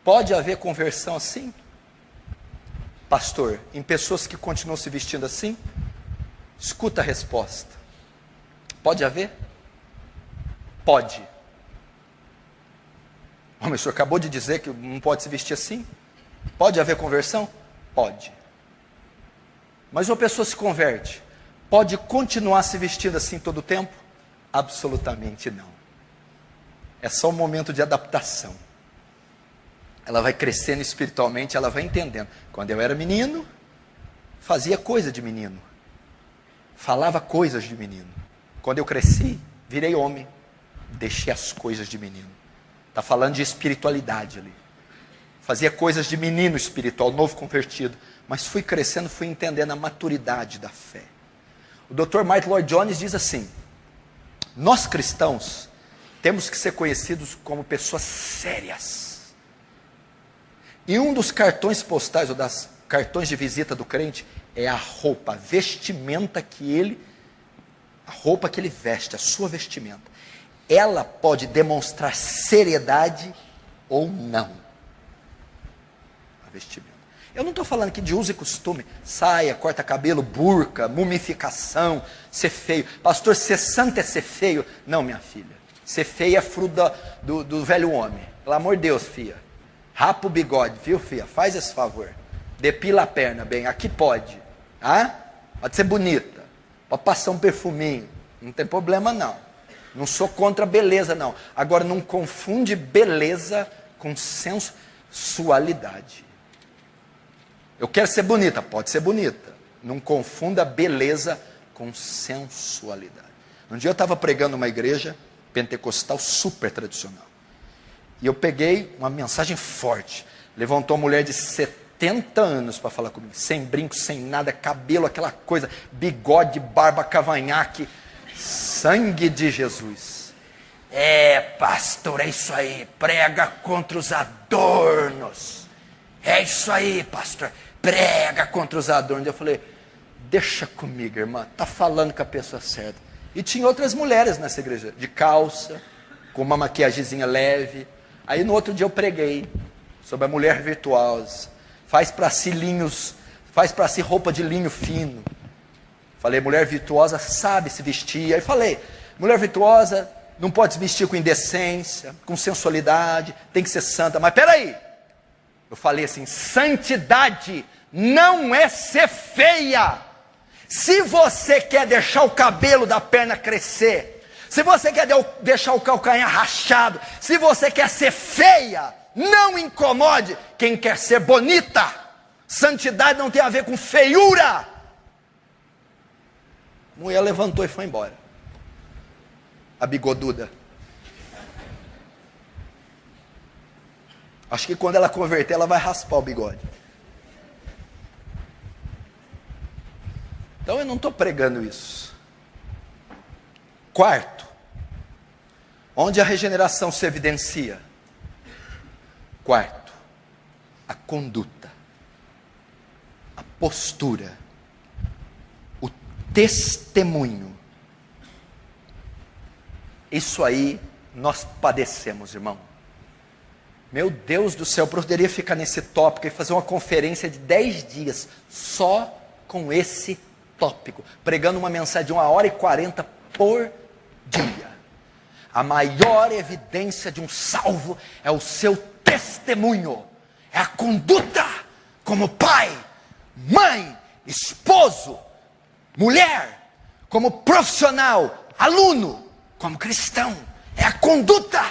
Pode haver conversão assim? Pastor, em pessoas que continuam se vestindo assim? Escuta a resposta. Pode haver? Pode. Mas o senhor acabou de dizer que não pode se vestir assim? Pode haver conversão? Pode. Mas uma pessoa se converte, pode continuar se vestindo assim todo o tempo? Absolutamente não. É só um momento de adaptação. Ela vai crescendo espiritualmente, ela vai entendendo. Quando eu era menino, fazia coisa de menino. Falava coisas de menino. Quando eu cresci, virei homem. Deixei as coisas de menino. Está falando de espiritualidade ali. Fazia coisas de menino espiritual, novo convertido. Mas fui crescendo, fui entendendo a maturidade da fé. O Dr. Martin Lloyd-Jones diz assim: nós cristãos temos que ser conhecidos como pessoas sérias. E um dos cartões postais, ou das cartões de visita do crente, é a roupa, a vestimenta a roupa que ele veste, a sua vestimenta. Ela pode demonstrar seriedade ou não. A vestimenta. Eu não estou falando aqui de uso e costume, saia, corta cabelo, burca, mumificação, ser feio. Pastor, ser santo é ser feio? Não, minha filha. Ser feio é fruto do velho homem. Pelo amor de Deus, filha. Rapa o bigode, viu, filha? Faz esse favor. Depila a perna bem, aqui pode. Ah? Pode ser bonita. Pode passar um perfuminho. Não tem problema não. Não sou contra a beleza não. Agora não confunde beleza com sensualidade. Eu quero ser bonita, pode ser bonita. Não confunda beleza com sensualidade. Um dia eu estava pregando numa igreja pentecostal super tradicional. E eu peguei uma mensagem forte. Levantou uma mulher de 70 anos para falar comigo. Sem brinco, sem nada, cabelo, aquela coisa, bigode, barba, cavanhaque. Sangue de Jesus. É, pastor, é isso aí. Prega contra os adornos. É isso aí, pastor. Prega contra os adornos. Eu falei, deixa comigo, irmã. Está falando com a pessoa certa. E tinha outras mulheres nessa igreja, de calça, com uma maquiagemzinha leve. Aí no outro dia eu preguei sobre a mulher virtuosa. Faz para si roupa de linho fino. Falei, mulher virtuosa sabe se vestir. Aí falei, mulher virtuosa não pode se vestir com indecência, com sensualidade, tem que ser santa. Mas peraí, eu falei assim, santidade não é ser feia. Se você quer deixar o cabelo da perna crescer, se você quer deixar o calcanhar rachado, se você quer ser feia, não incomode quem quer ser bonita. Santidade não tem a ver com feiura. A mulher levantou e foi embora. A bigoduda. Acho que quando ela converter, ela vai raspar o bigode. Então eu não estou pregando isso. Quarto, Onde a regeneração se evidencia? Quarto, a conduta, a postura, o testemunho. Isso aí nós padecemos, irmão. Meu Deus do céu, eu poderia ficar nesse tópico e fazer uma conferência de 10 dias só com esse tópico, pregando uma mensagem de 1h40 por dia. A maior evidência de um salvo é o seu testemunho, é a conduta como pai, mãe, esposo, mulher, como profissional, aluno, como cristão. É a conduta.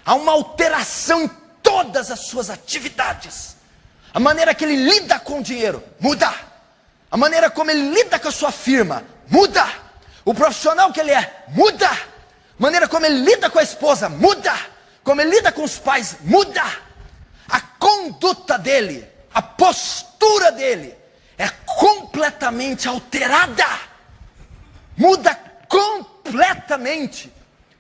Há uma alteração em todas as suas atividades. A maneira que ele lida com o dinheiro muda. A maneira como ele lida com a sua firma muda. O profissional que ele é muda. A maneira como ele lida com a esposa muda. Como ele lida com os pais muda. A conduta dele, a postura dele é completamente alterada. Muda completamente.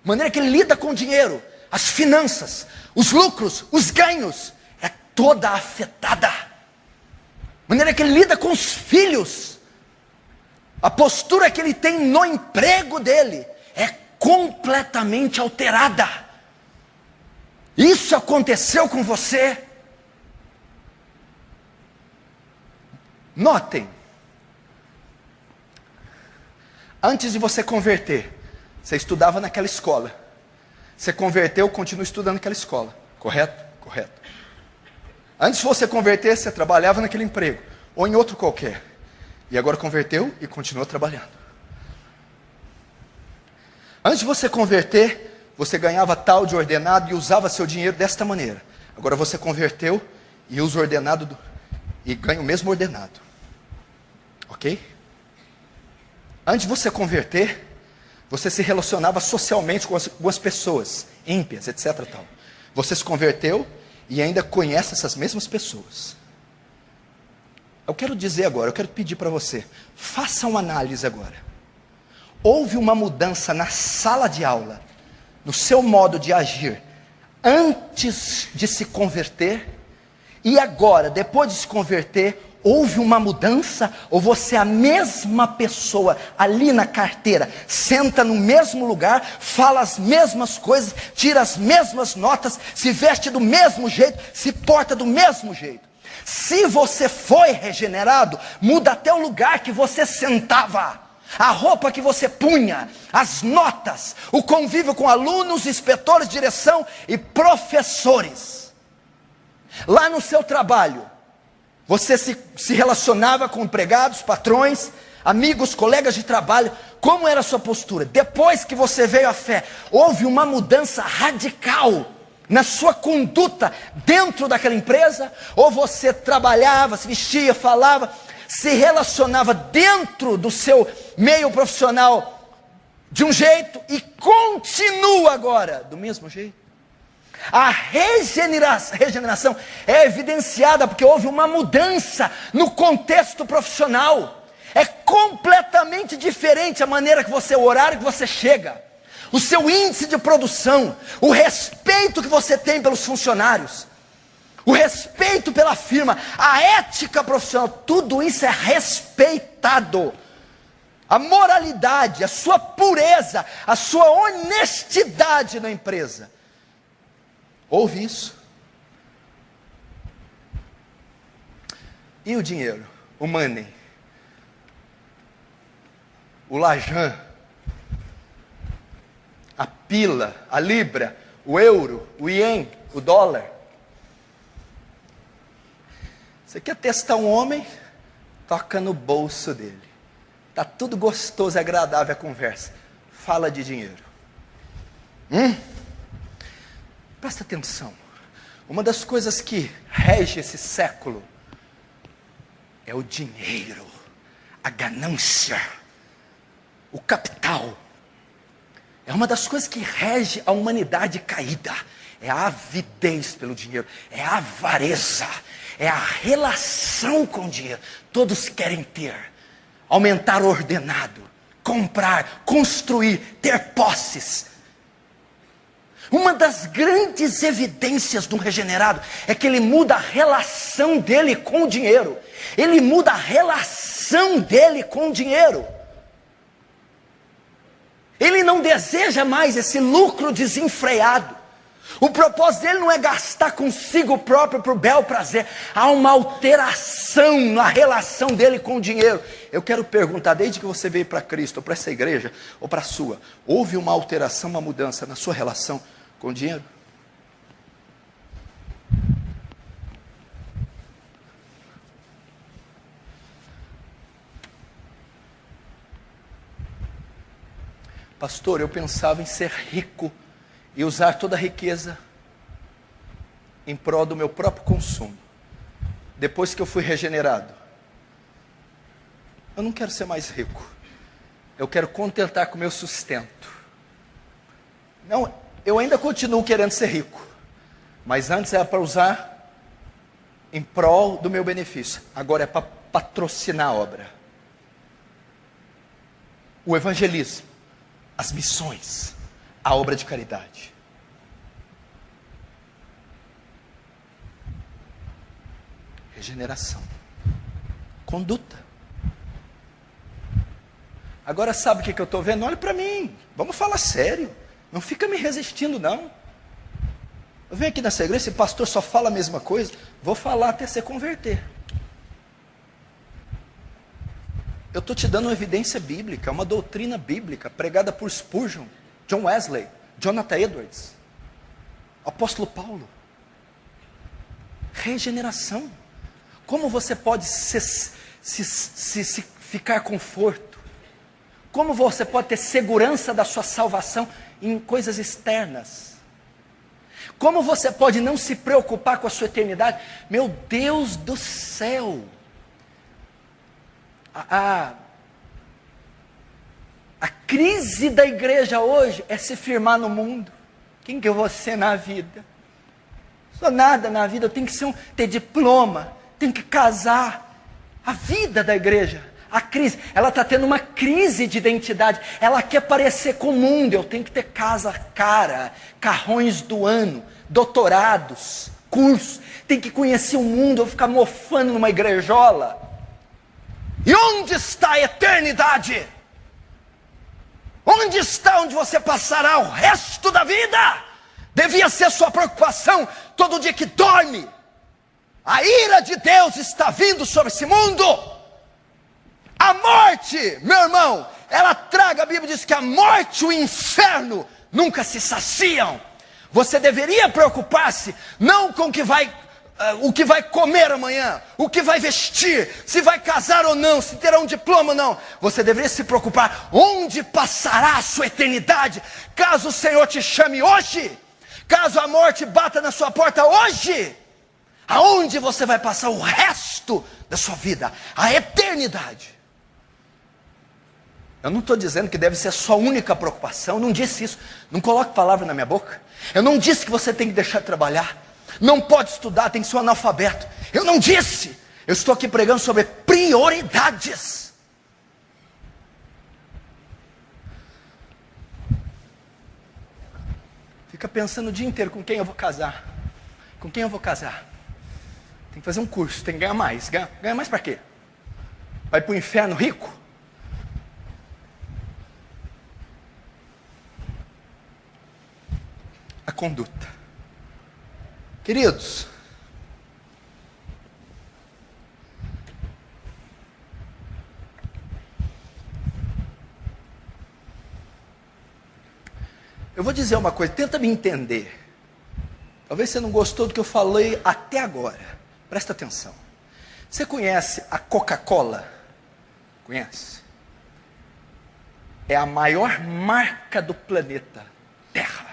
A maneira que ele lida com o dinheiro, as finanças, os lucros, os ganhos, é toda afetada. A maneira que ele lida com os filhos, a postura que ele tem no emprego dele, é completamente alterada. Isso aconteceu com você? Notem, antes de você converter, você estudava naquela escola. Você converteu, continua estudando naquela escola. Correto? Correto. Antes de você converter, você trabalhava naquele emprego, ou em outro qualquer. E agora converteu e continuou trabalhando. Antes de você converter, você ganhava tal de ordenado e usava seu dinheiro desta maneira. Agora você converteu e usa o ordenado e ganha o mesmo ordenado. Ok? Antes de você converter, você se relacionava socialmente com algumas pessoas, ímpias, etc. Tal. Você se converteu e ainda conhece essas mesmas pessoas. Eu quero dizer agora, eu quero pedir para você, faça uma análise agora. Houve uma mudança na sala de aula, no seu modo de agir, antes de se converter, e agora, depois de se converter, houve uma mudança, ou você é a mesma pessoa ali na carteira, senta no mesmo lugar, fala as mesmas coisas, tira as mesmas notas, se veste do mesmo jeito, se porta do mesmo jeito. Se você foi regenerado, muda até o lugar que você sentava, a roupa que você punha, as notas, o convívio com alunos, inspetores, direção e professores. Lá no seu trabalho, você se relacionava com empregados, patrões, amigos, colegas de trabalho. Como era a sua postura? Depois que você veio à fé, houve uma mudança radical na sua conduta dentro daquela empresa? Ou você trabalhava, se vestia, falava, se relacionava dentro do seu meio profissional de um jeito e continua agora do mesmo jeito? A regeneração é evidenciada porque houve uma mudança no contexto profissional. É completamente diferente a maneira que você, o horário que você chega, o seu índice de produção, o respeito que você tem pelos funcionários, o respeito pela firma, a ética profissional, tudo isso é respeitado. A moralidade, a sua pureza, a sua honestidade na empresa. Houve isso? E o dinheiro? O money? O lajan? A pila? A libra? O euro? O ien? O dólar? Você quer testar um homem? Toca no bolso dele. Está tudo gostoso e agradável a conversa. Fala de dinheiro. Presta atenção. Uma das coisas que rege esse século é o dinheiro, a ganância, o capital. É uma das coisas que rege a humanidade caída. É a avidez pelo dinheiro, é a avareza, é a relação com o dinheiro. Todos querem ter, aumentar o ordenado, comprar, construir, ter posses. Uma das grandes evidências de um regenerado é que ele muda a relação dele com o dinheiro. Ele muda a relação dele com o dinheiro. Ele não deseja mais esse lucro desenfreado. O propósito dele não é gastar consigo próprio por bel prazer. Há uma alteração na relação dele com o dinheiro. Eu quero perguntar, desde que você veio para Cristo, ou para essa igreja, ou para a sua, houve uma alteração, uma mudança na sua relação com o dinheiro? Pastor, eu pensava em ser rico e usar toda a riqueza em prol do meu próprio consumo. Depois que eu fui regenerado, eu não quero ser mais rico. Eu quero contentar com o meu sustento. Não, eu ainda continuo querendo ser rico, mas antes era para usar em prol do meu benefício. Agora é para patrocinar a obra. O evangelismo, as missões, a obra de caridade. Regeneração. Conduta. Agora sabe o que eu estou vendo? Olha para mim, vamos falar sério. Não fica me resistindo não. Eu venho aqui nessa igreja, esse pastor só fala a mesma coisa. Vou falar até você converter. Eu estou te dando uma evidência bíblica, uma doutrina bíblica, pregada por Spurgeon, John Wesley, Jonathan Edwards, apóstolo Paulo. Regeneração. Como você pode ficar conforto? Como você pode ter segurança da sua salvação em coisas externas? Como você pode não se preocupar com a sua eternidade? Meu Deus do céu! A crise da igreja hoje é se firmar no mundo. Quem que eu vou ser na vida? Não sou nada na vida, eu tenho que ter diploma, tenho que casar. A vida da igreja, a crise, ela está tendo uma crise de identidade. Ela quer parecer com o mundo. Eu tenho que ter casa cara, carrões do ano, doutorados, cursos. Tem que conhecer o mundo, eu vou ficar mofando numa igrejola. E onde está a eternidade? Onde está onde você passará o resto da vida? Devia ser sua preocupação todo dia que dorme. A ira de Deus está vindo sobre esse mundo. A morte, meu irmão, ela traga, a Bíblia diz que a morte e o inferno nunca se saciam. Você deveria preocupar-se não com o que vai comer amanhã, o que vai vestir, se vai casar ou não, se terá um diploma ou não. Você deveria se preocupar onde passará a sua eternidade, caso o Senhor te chame hoje, caso a morte bata na sua porta hoje. Aonde você vai passar o resto da sua vida, a eternidade. Eu não estou dizendo que deve ser a sua única preocupação, eu não disse isso, não coloque palavra na minha boca. Eu não disse que você tem que deixar de trabalhar, não pode estudar, tem que ser um analfabeto. Eu não disse. Eu estou aqui pregando sobre prioridades. Fica pensando o dia inteiro com quem eu vou casar. Com quem eu vou casar? Tem que fazer um curso, tem que ganhar mais. Ganhar mais para quê? Vai para o inferno rico? A conduta. Queridos, eu vou dizer uma coisa, tenta me entender. Talvez você não gostou do que eu falei até agora. Presta atenção. Você conhece a Coca-Cola? Conhece? É a maior marca do planeta Terra.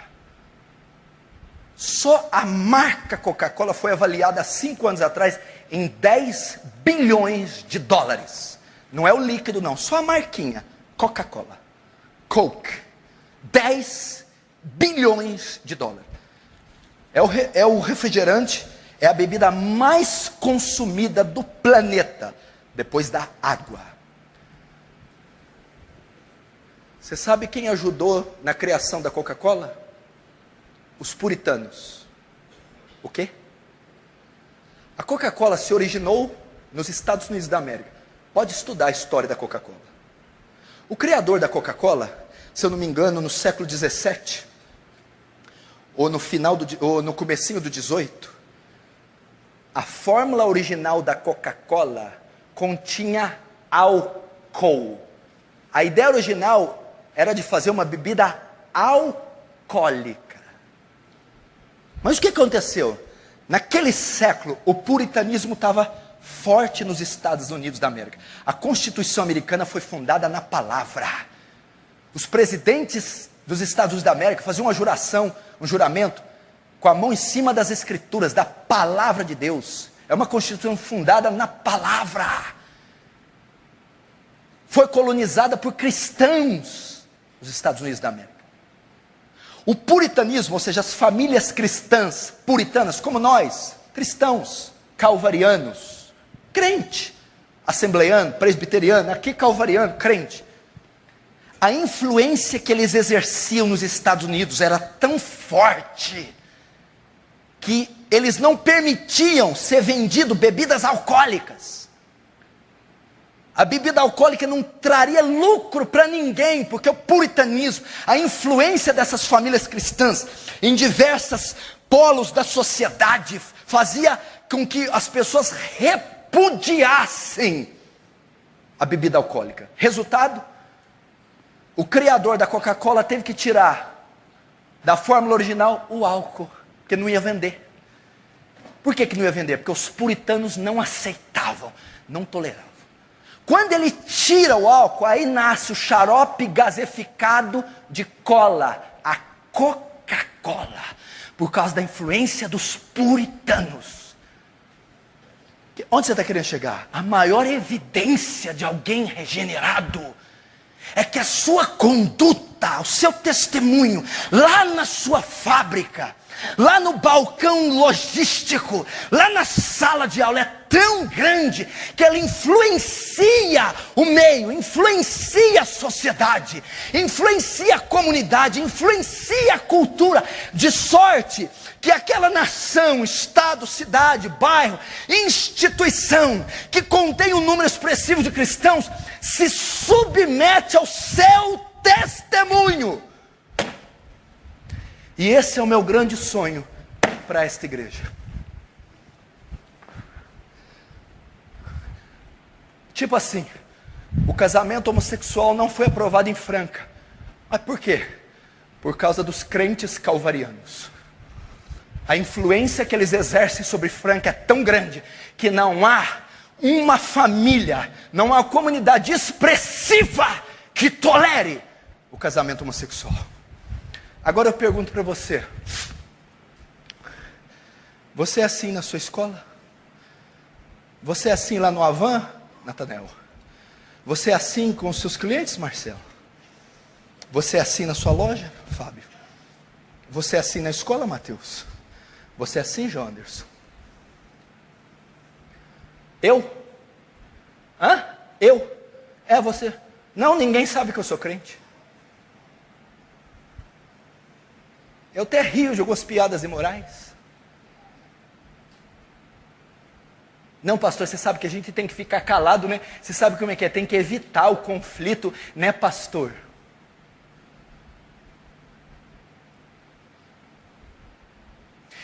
Só a marca Coca-Cola foi avaliada há 5 anos atrás em 10 bilhões de dólares. Não é o líquido não, só a marquinha. Coca-Cola. Coke. 10 bilhões de dólares. É o refrigerante, é a bebida mais consumida do planeta, depois da água. Você sabe quem ajudou na criação da Coca-Cola? os puritanos. O quê? A Coca-Cola se originou nos Estados Unidos da América. Pode estudar a história da Coca-Cola. O criador da Coca-Cola, se eu não me engano, no século 17, ou no comecinho do 18, a fórmula original da Coca-Cola continha álcool. A ideia original era de fazer uma bebida alcoólica. Mas o que aconteceu? Naquele século, o puritanismo estava forte nos Estados Unidos da América. A Constituição americana foi fundada na palavra. Os presidentes dos Estados Unidos da América faziam uma juração, um juramento, com a mão em cima das escrituras, da palavra de Deus. É uma Constituição fundada na palavra. Foi colonizada por cristãos, os Estados Unidos da América. O puritanismo, ou seja, as famílias cristãs, puritanas, como nós, cristãos, calvarianos, crente, assembleiano, presbiteriano, aqui calvariano, crente. A influência que eles exerciam nos Estados Unidos era tão forte, que eles não permitiam ser vendido bebidas alcoólicas. A bebida alcoólica não traria lucro para ninguém, porque o puritanismo, a influência dessas famílias cristãs em diversos polos da sociedade, fazia com que as pessoas repudiassem a bebida alcoólica. Resultado, o criador da Coca-Cola teve que tirar da fórmula original o álcool, porque não ia vender. Por que não ia vender? Porque os puritanos não aceitavam, não toleravam. Quando ele tira o álcool, aí nasce o xarope gaseificado de cola, a Coca-Cola, por causa da influência dos puritanos. Onde você está querendo chegar? A maior evidência de alguém regenerado é que a sua conduta, o seu testemunho, lá na sua fábrica, lá no balcão logístico, lá na sala de aula, é tão grande que ela influencia o meio, influencia a sociedade, influencia a comunidade, influencia a cultura, de sorte que aquela nação, estado, cidade, bairro, instituição, que contém um número expressivo de cristãos, se submete ao seu testemunho. E esse é o meu grande sonho para esta igreja. Tipo assim, o casamento homossexual não foi aprovado em Franca. Mas por quê? Por causa dos crentes calvarianos. A influência que eles exercem sobre Franca é tão grande que não há uma família, não há uma comunidade expressiva que tolere o casamento homossexual. Agora eu pergunto para você: você é assim na sua escola? Você é assim lá no Avan, Natanel? Você é assim com os seus clientes, Marcelo? Você é assim na sua loja, Fábio? Você é assim na escola, Mateus? Você é assim, João Anderson? Eu? Hã? Eu? É você? Não, ninguém sabe que eu sou crente. Eu até rio de algumas piadas imorais. Não, pastor, você sabe que a gente tem que ficar calado, né? Você sabe como é que é? Tem que evitar o conflito, né, pastor?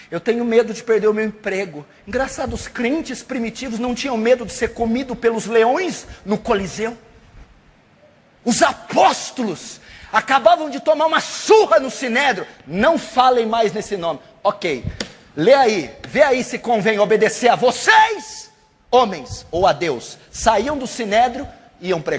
Eu tenho medo de perder o meu emprego. Engraçado, os crentes primitivos não tinham medo de ser comido pelos leões no Coliseu. Os apóstolos acabavam de tomar uma surra no Sinédrio. Não falem mais nesse nome. Ok, lê aí, vê aí se convém obedecer a vocês, homens, ou a Deus. Saíam do Sinédrio e iam pregar.